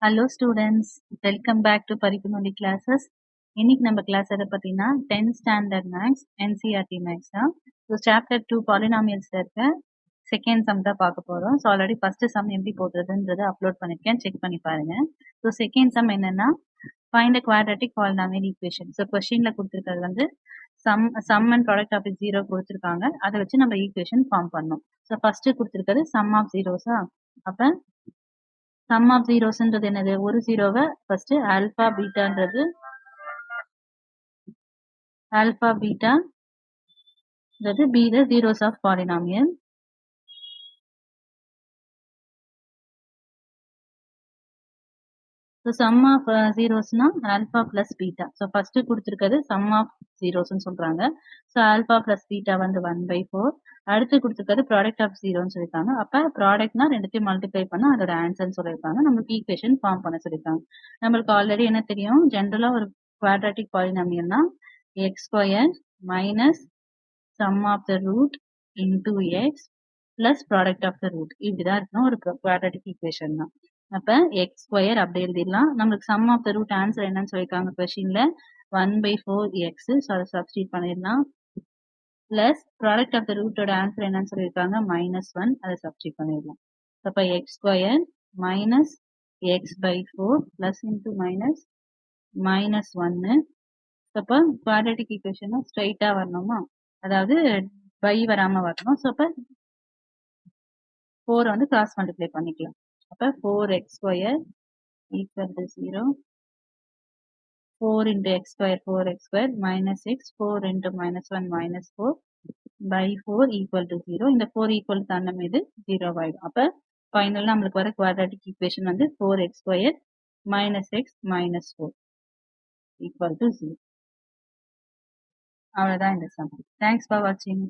Hello students, welcome back to Paripunoli classes. இன்னைக்கு நம்ம class எதை பத்தினா 10th standard maths NCERT maths தான். ஸோ சாப்டர் 2 பாலினாமியல்ஸ்ல இருக்க செகண்ட் சம் தான் பார்க்க போறோம். ஸோ ஆல்ரெடி ஃபர்ஸ்ட் சம் எப்படி போடுறதுன்றதை அப்லோட் பண்ணிருக்கேன், செக் பண்ணி பாருங்க. ஸோ செகண்ட் சம் என்னன்னா find a quadratic polynomial equation. So கொஸ்டின்ல கொடுத்துருக்கிறது வந்து sum and product of zero கொடுத்துருக்காங்க, அதை வச்சு நம்ம ஈக்குவேஷன் ஃபார்ம் பண்ணோம். ஸோ ஃபர்ஸ்ட் கொடுத்துருக்கிறது சம் ஆஃப் ஜீரோஸா, அப்ப சம் ஆஃப் ஜீரோஸ்ன்றது என்னது, ஒரு ஜீரோவை ஃபர்ஸ்ட் ஆல்பா பீட்டான்றது be the zeros of polynomial. So sum of ஜீரோஸ்னா alpha plus beta. So first கொடுத்துருக்கிறது சம் ஆஃப் ஜீரோஸ்ன்னு சொல்றாங்க. ஸோ ஆல்பா பிளஸ் பீட்டா வந்து 1/4. அடுத்து கொடுத்துருக்கிறது ப்ராடக்ட் ஆஃப் ஜீரோன்னு சொல்லியிருக்காங்க. அப்ப ப்ராடக்ட்னா ரெண்டுத்தையும் மல்டிப்ளை பண்ணா அதோட ஆன்சர்னு சொல்லியிருக்காங்க. நம்மளுக்கு ஈக்குவேஷன் ஃபார்ம் பண்ண சொல்லியிருக்காங்க. நம்மளுக்கு ஆல்ரெடி என்ன தெரியும், ஜென்ரலா ஒரு குவாட்ராட்டிக் பாலினாமியல்னா X square minus sum of the root into X plus product of the root, இப்படிதான் இருக்கணும் ஒரு குவாட்ராட்டிக் ஈக்குவேஷன் தான். அப்ப எக்ஸ் ஸ்கொயர் அப்படி எழுதிடலாம். நம்மளுக்கு sum of the root answer என்னன்னு சொல்லியிருக்காங்க கொஸ்டின்ல 1/4x. ஸோ அதை சப்ஸ்டியூட் பண்ணிடலாம். பிளஸ் ப்ராடக்ட் ஆஃப் த ரூட்டோட ஆன்சர் என்னன்னு சொல்லியிருக்காங்க -1, அதை சப்ஸ்டியூட் பண்ணிடலாம். அப்ப X square minus x/4 plus into minus -1. அப்ப குவாட்ராட்டிக் ஈக்குவேஷன் ஸ்ட்ரைட்டா வரணுமா, அதாவது பை வராம வரணும். ஸோ அப்ப 4 வந்து கிராஸ் மல்டிப்ளை பண்ணிக்கலாம். அப்ப 4x square equal to 0. 4 into x square 4x square minus x 4 into -1 -4 by 4 equal to 0. இந்த 4 equal தானம் இது 0 ஆயிடும். அப்ப ஃபைனல் நம்மளுக்கு வர குவாட்ராட்டிக் ஈக்குவேஷன் வந்து 4x square minus x minus 4 equal to 0. அவ்வளவுதான் இந்த சம். தேங்க்ஸ் ஃபார் வாட்சிங்.